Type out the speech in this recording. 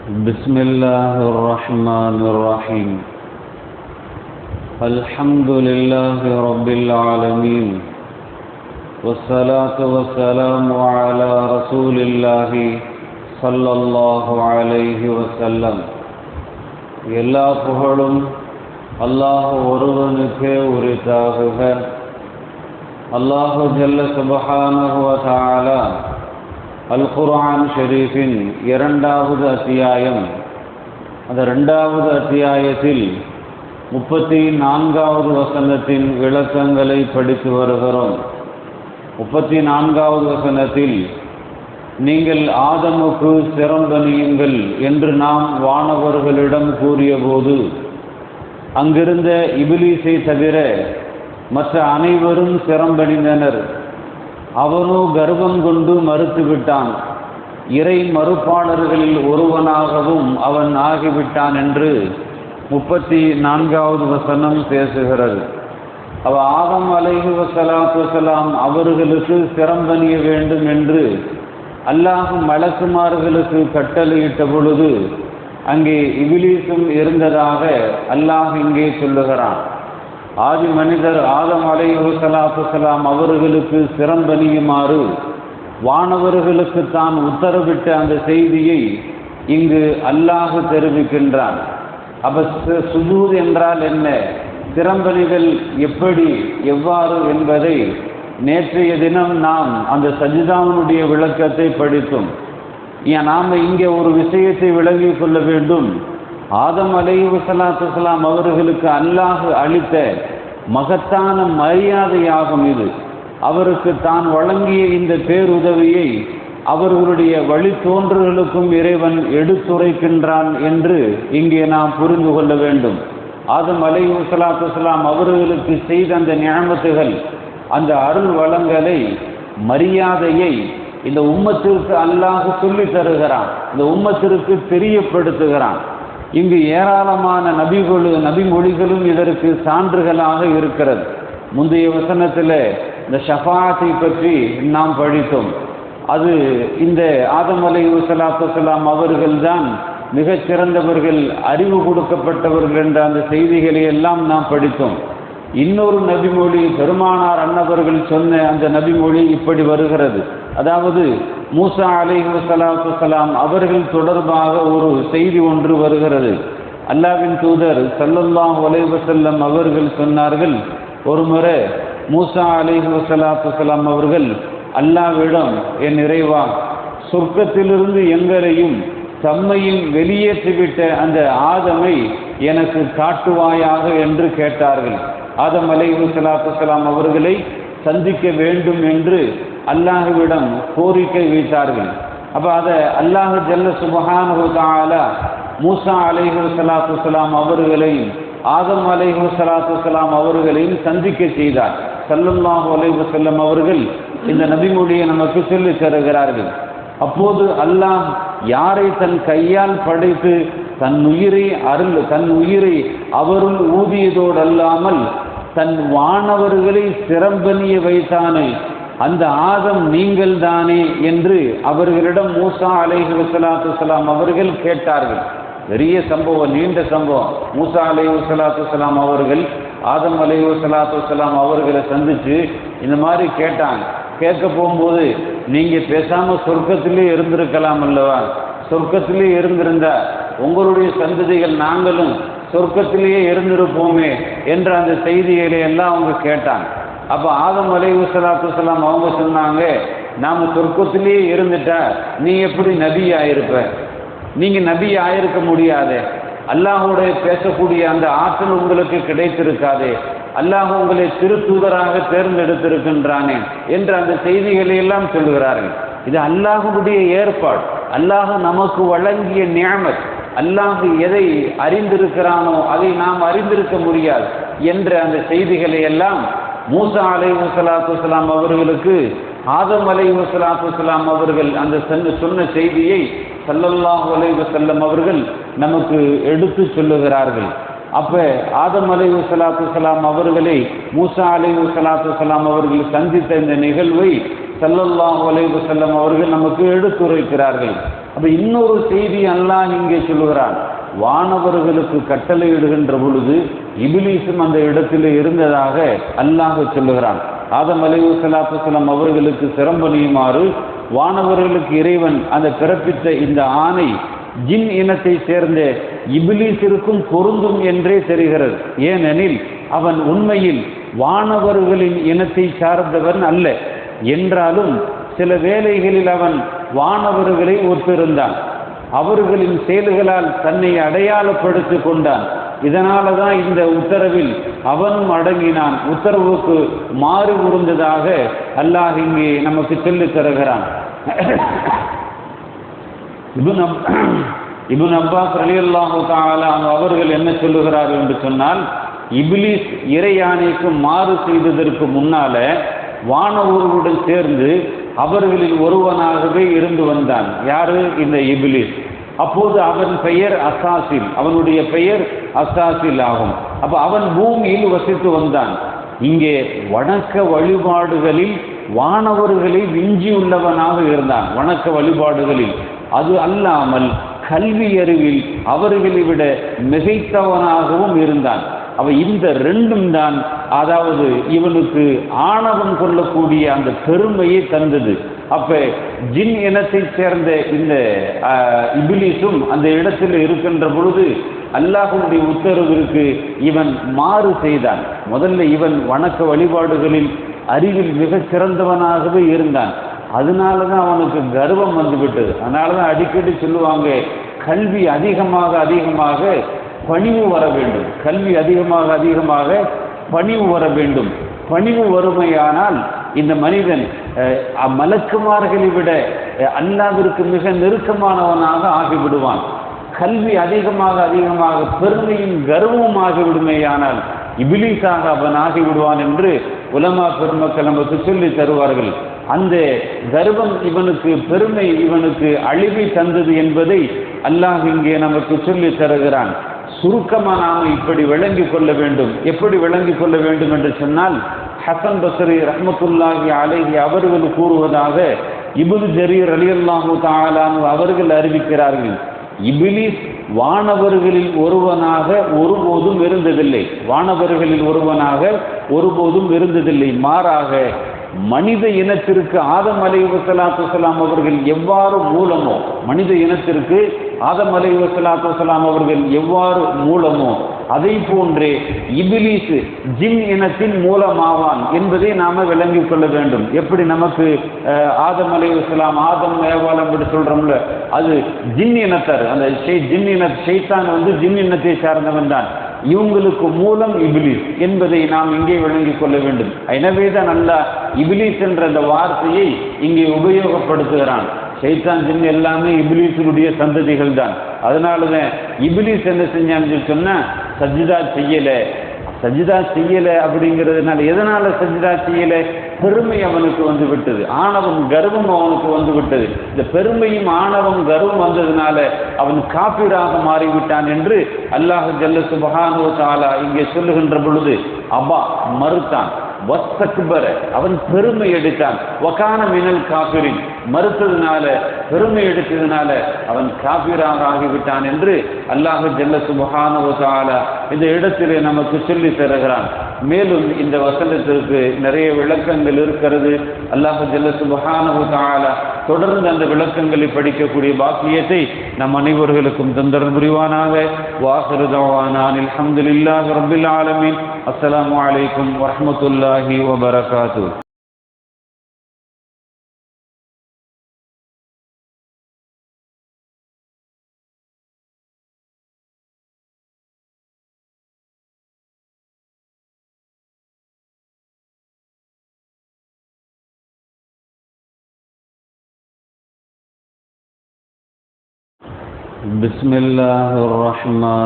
بسم الله الرحمن الرحيم. الحمد لله رب العالمين، والصلاة والسلام على رسول الله صلى الله عليه وسلم. எல்லா புகழும் அல்லாஹ் ஒருவனுக்கே உரித்தாகுக. அல்லாஹு ஜல்ல சுப்ஹானஹு வ தஆலா அல் குர்ஆன் ஷரீஃபின் 2வது அத்தியாயம், அந்த 2வது அத்தியாயத்தில் 34வது வசனத்தின் விளக்கங்களை படித்து வருகிறோம். 34வது வசனத்தில், நீங்கள் ஆதமுக்கு சிரம்பணியுங்கள் என்று நாம் வானவர்களிடம் கூறியபோது அங்கிருந்த இபிலீஸை தவிர மற்ற அனைவரும் சிரம்பணிந்தனர். அவனோ கர்வம் கொண்டு மறுத்துவிட்டான். இறை மறுப்பாளர்களில் ஒருவனாகவும் அவன் ஆகிவிட்டான் என்று 34வது வசனம் பேசுகிறது. ஆதம் அலைஹி வஸலாத்து வஸலாம் அவர்களுக்கு சிரம்பணிய வேண்டும் என்று அல்லாஹ் மலக்குமார்களுக்கு கட்டளையிட்ட பொழுது அங்கே இபிலீஸும் இருந்ததாக அல்லாஹ் இங்கே சொல்லுகிறான். ஆதி மனிதர் ஆதம் அலைஹி வஸலாத்து வஸலாம் அவர்களுக்கு சிரம்பணியுமாறு வானவர்களுக்கு தான் உத்தரவிட்ட அந்த செய்தியை இங்கு அல்லாஹ் தெரிவிக்கின்றான். சுஜூத் என்றால் என்ன, சிரம்பணிகள் எப்படி எவ்வாறு என்பதை நேற்றைய தினம் நாம் அந்த சஜிதாவினுடைய விளக்கத்தை படித்தோம். நாம் இங்கே ஒரு விஷயத்தை விளங்கிக் கொள்ள வேண்டும். ஆதம் அலைஹி வஸலாத்து வஸலாம் அவர்களுக்கு அல்லாஹ் அளித்த மகத்தான மரியாதையாகும் இது. அவருக்கு தான் வழங்கிய இந்த பேருதவியை அவர்களுடைய வழித்தோன்றல்களுக்கும் இறைவன் எடுத்துரைக்கின்றான் என்று இங்கே நாம் புரிந்து கொள்ள வேண்டும். ஆதம் அலைஹி வஸலாத்து வஸலாம் அவர்களுக்கு செய்த அந்த நிஅமத்துகள், அந்த அருள் வளங்களை, மரியாதையை இந்த உம்மத்திற்கு அல்லாஹ் சொல்லி தருகிறான், இந்த உம்மத்திற்கு தெரியப்படுத்துகிறான். இங்கு ஏராளமான நபிமொழிகளும் இதற்கு சான்றுகளாக இருக்கிறது. முந்தைய வசனத்தில் இந்த ஷஃபாஅத்தை பற்றி நாம் படித்தோம். அது இந்த ஆதம் அலைஹி வஸலாத்து வஸலாம் அவர்கள்தான் மிகச் சிறந்தவர்கள், அறிவு கொடுக்கப்பட்டவர்கள் என்ற அந்த செய்திகளை எல்லாம் நாம் படித்தோம். இன்னொரு நபிமொழி பெருமானார் அன்னவர்கள் சொன்ன அந்த நபிமொழி இப்படி வருகிறது. அதாவது மூசா அலைஹி வஸலாத்து வஸலாம் அவர்கள் தொடர்பாக ஒரு செய்தி ஒன்று வருகிறது. அல்லாஹ்வின் தூதர் ஸல்லல்லாஹு அலைஹி வஸல்லம் அவர்கள் சொன்னார்கள், ஒரு முறை மூசா அலைஹி வஸலாத்து வஸலாம் அவர்கள் அல்லாஹ்விடம், என் இறைவா, சொர்க்கத்திலிருந்து எங்களையும் தம்மையும் வெளியேற்றிவிட்ட அந்த ஆதமை எனக்கு காட்டுவாயாக என்று கேட்டார்கள். ஆதம் அலைஹி வஸலாத்து வஸலாம் அவர்களை சந்திக்க வேண்டும் என்று அல்லாஹ்விடம் கோரிக்கை வைத்தார்கள். அதை அல்லாஹ் ஜல்ல சுப்ஹானஹு வ தஆலா மூசா அலைஹி வஸலாத்து வஸலாம் அவர்களையும் ஆதம் அலைஹி வஸலாத்து வஸலாம் அவர்களையும் சந்திக்க செய்தார். ஸல்லல்லாஹு அலைஹி வஸல்லம் அவர்கள் இந்த நபிமொழியை நமக்கு சொல்லித் தருகிறார்கள். அப்போது அல்லாஹ் யாரை தன் கையால் படைத்து தன் உயிரை அவருள் ஊதியதோடு அல்லாமல் தன் வானவர்களை சிரம்பணிய வைத்தானே அந்த ஆதம் நீங்கள் தானே என்று அவர்களிடம் மூசா அலைஹி வஸலாத்து வஸலாம் அவர்கள் கேட்டார்கள். பெரிய சம்பவம், நீண்ட சம்பவம். மூசா அலைஹி வஸலாத்து வஸலாம் அவர்கள் ஆதம் அலைஹி வஸலாத்து வஸலாம் அவர்களை சந்திச்சு இந்த மாதிரி கேட்டாங்க. கேட்க போகும்போது, நீங்க பேசாம சொர்க்கத்திலே இருந்திருக்கலாம் அல்லவா, சொர்க்கத்திலே இருந்திருந்தா உங்களுடைய சந்ததிகள் நாங்களும் சொர்க்கத்திலேயே இருந்திருப்போமே என்ற அந்த செய்திகளை எல்லாம் அவங்க கேட்டாங்க. ஆதம் அலைஹி வஸலாத்து வஸலாம் அவங்க சொன்னாங்க, நாம சொர்க்கத்திலேயே இருந்துட்டா நீ எப்படி நபி ஆயிருப்ப, நீங்க நபி ஆயிருக்க முடியாதே, அல்லாஹோட பேசக்கூடிய அந்த ஆற்றல் உங்களுக்கு கிடைத்திருக்காதே, அல்லாஹ் உங்களை திருத்தூதராக தேர்ந்தெடுத்திருக்கின்றானே என்ற அந்த செய்திகளை எல்லாம் சொல்கிறார்கள். இது அல்லாஹுடைய ஏற்பாடு, அல்லாஹ் நமக்கு வழங்கிய நிஅமத். அல்லாஹ் எதை அறிந்திருக்கிறானோ அதை நாம் அறிந்திருக்க முடியாது என்ற அந்த செய்திகளை எல்லாம் மூசா அலைஹி வஸலாத்து வஸலாம் அவர்களுக்கு ஆதம் அலைஹி வஸலாத்து வஸலாம் அவர்கள் அந்த சொன்ன செய்தியை ஸல்லல்லாஹு அலைஹி வஸல்லம் அவர்கள் நமக்கு எடுத்து சொல்லுகிறார்கள். ஆதம் அலைஹி வஸலாத்து வஸலாம் அவர்களை மூசா அலைஹி வஸலாத்து வஸலாம் அவர்கள் சந்தித்த இந்த நிகழ்வை ஸல்லல்லாஹு அலைஹி வஸல்லம் அவர்கள் நமக்கு எடுத்துரைக்கிறார்கள். அப்ப இன்னொரு செய்தி அல்லாஹ் இங்கே சொல்லுகிறான். வானவர்களுக்கு கட்டளையிடுகின்ற பொழுது இபிலீசும் அந்த இடத்தில் இருந்ததாக அல்லாஹ் சொல்லுகிறான். ஆதம் அலைஹிஸ்ஸலாத்து வஸ்ஸலாம் அவர்களுக்கு சிரம்பணியுமாறு வானவர்களுக்கு இறைவன் அந்த பிறப்பித்த இந்த ஆணை ஜின் இனத்தை சேர்ந்த இபிலீசிற்கும் பொருந்தும் என்றே தெரிகிறது. ஏனெனில் அவன் உண்மையில் வானவர்களின் இனத்தை சார்ந்தவன் அல்ல. என்றாலும் சில வேளைகளில் அவன் வானவர்களை ஒத்திருந்தான். அவர்களின் செயல்களால் தன்னை அடையாளப்படுத்தி கொண்டான். இதனால தான் இந்த உத்தரவில் அவனும் அடங்கினான். உத்தரவுக்கு மாறி உருந்ததாக அல்லாஹ் இங்கே நமக்கு சொல்லித் தருகிறான். இப்னு அப்பாஸ் ரலியல்லாஹு தஆலா அவர்கள் என்ன சொல்லுகிறார்கள் என்று சொன்னால், இப்லீஸ் இறையானைக்கு மாறு செய்ததற்கு முன்னால வானவர்களுடன் சேர்ந்து அவர்களில் ஒருவனாகவே இருந்து வந்தான். யாரு? இந்த இப்லீஸ். அப்போது அவன் பெயர் அசாசில், அவனுடைய பெயர் அசாசில் ஆகும். அப்ப அவன் பூமியில் வசித்து வந்தான். இங்கே வணக்க வழிபாடுகளில் வானவர்களை விஞ்சியுள்ளவனாக இருந்தான். வணக்க வழிபாடுகளில் அது அல்லாமல் கல்வி அறிவில் அவர்களை விட மிகைத்தவனாகவும் இருந்தான். அவ இந்த ரெண்டும் தான் அதாவது இவனுக்கு ஆணவம் கொள்ளக்கூடிய அந்த பெருமையை தந்தது. அப்ப ஜின் இனத்தை சேர்ந்த இந்த இபிலிஸும் அந்த இடத்தில் இருக்கின்ற பொழுது அல்லாஹ்வுடைய உத்தரவிற்கு இவன் மாறு செய்தான். முதல்ல இவன் வணக்க வழிபாடுகளில் அறிவில் மிக சிறந்தவனாகவே இருந்தான். அதனாலதான் அவனுக்கு கர்வம் வந்துவிட்டது. அதனாலதான் அடிக்கடி சொல்லுவாங்க, கல்வி அதிகமாக அதிகமாக பணிவு வர வேண்டும். கல்வி அதிகமாக அதிகமாக பணிவு வர வேண்டும். பணிவு வறுமையானால் இந்த மனிதன் மலக்குமார்களை விட அல்லாஹ்விற்கு மிக நெருக்கமானவனாக ஆகிவிடுவான். கல்வி அதிகமாக அதிகமாக பெருமையும் கர்வமும் ஆகிவிடுமேயானால் இபிலீஸாக அவன் ஆகிவிடுவான் என்று உலமா பெருமக்கள் நமக்கு சொல்லி தருவார்கள். அந்த கர்வம் இவனுக்கு, பெருமை இவனுக்கு அழிவை தந்தது என்பதை அல்லாஹ் இங்கே நமக்கு சொல்லி தருகிறான். சுருக்கமாக நாம் இப்படி விளங்கிக் கொள்ள வேண்டும். எப்படி விளங்கிக் கொள்ள வேண்டும் என்று சொன்னால், ஹசன் பஸ்ரி ரஹ்மத்துல்லாஹி அலைஹி அவர்கள் கூறுவதாக இப்னு ஜரீர் ரலியல்லாஹு தஆலா அவர்கள் அறிவிக்கிறார்கள், இபிலிஸ் வானவர்களில் ஒருவனாக ஒருபோதும் இருந்ததில்லை. வானவர்களில் ஒருவனாக ஒருபோதும் இருந்ததில்லை. மாறாக மனித இனத்திற்கு ஆதம் அலைஹிஸ்ஸலாத்து வஸ்ஸலாம் அவர்கள் எவ்வாறு மூலமோ, மனித இனத்திற்கு ஆதம் அலைஹிஸ்ஸலாத்து வஸ்ஸலாம் அவர்கள் எவ்வாறு மூலமோ அதை போன்றே இபிலீஸ் ஜின் இனத்தின் மூலமாவான் என்பதை நாம விளங்கிக் கொள்ள வேண்டும். எப்படி நமக்கு ஆதம் அலைஹிஸ்ஸலாம் ஆதம் ஏவாலம் என்று சொல்றோம்ல, அது ஜின் இனத்தார். அந்த ஜின் இன ஷைத்தான் ஜின் இனத்தை சார்ந்தவன் தான். இவங்களுக்கு மூலம் இபிலிஸ் என்பதை நாம் இங்கே விளங்கிக் கொள்ள வேண்டும். எனவே தான் அல்லாஹ் இபிலிஸ் என்ற அந்த வார்த்தையை இங்கே உபயோகப்படுத்துகிறான். ஷைத்தான் ஜின் எல்லாமே இபிலிஸுடைய சந்ததிகள் தான். அதனாலதான் இபிலிஸ் என்ன செஞ்சான்னு சொன்னா, சஜ்ஜிதா செய்யல அப்படிங்கிறதுனால, எதனால சஜ்ஜிதா செய்யல? பெருமை அவனுக்கு வந்து விட்டது, ஆணவம் கர்வம் அவனுக்கு வந்து விட்டது. இந்த பெருமையும் ஆணவம் கர்வம் வந்ததுனால அவன் காபிராக மாறிவிட்டான் என்று அல்லாஹ் ஜல்ல சுப்ஹானஹு வ தஆலா இங்கே சொல்லுகின்ற பொழுது, அபா மறுத்தான், வஸ்தக்பர அவன் பெருமை எடுத்தான், வகான மினல் காபிரின் மறுத்ததுனால பெருமை எடுத்ததுனால அவன் காபிராக ஆகிவிட்டான் என்று அல்லாஹ் ஜல்ல சுப்ஹானஹு வ தஆலா இந்த இடத்திலே நமக்கு சொல்லி தருகிறான். மேலும் இந்த வசனத்திற்கு நிறைய விளக்கங்கள் இருக்கிறது. அல்லாஹ் ஜல்ல சுப்ஹானஹு வ தஆலா தொடர்ந்து அந்த விளக்கங்களை படிக்கக்கூடிய பாக்கியத்தை நம் அனைவர்களுக்கும் தந்தரல் புரிவானாக. வாஹிரு தஅவானா அல்ஹம்துலில்லாஹி ரப்பில் ஆலமீன். அஸ்ஸலாமு அலைக்கும் வரஹ்மத்துல்லாஹி வபரகாத்துஹு. பிஸ்மில்லாஹிர் ரஹ்மான்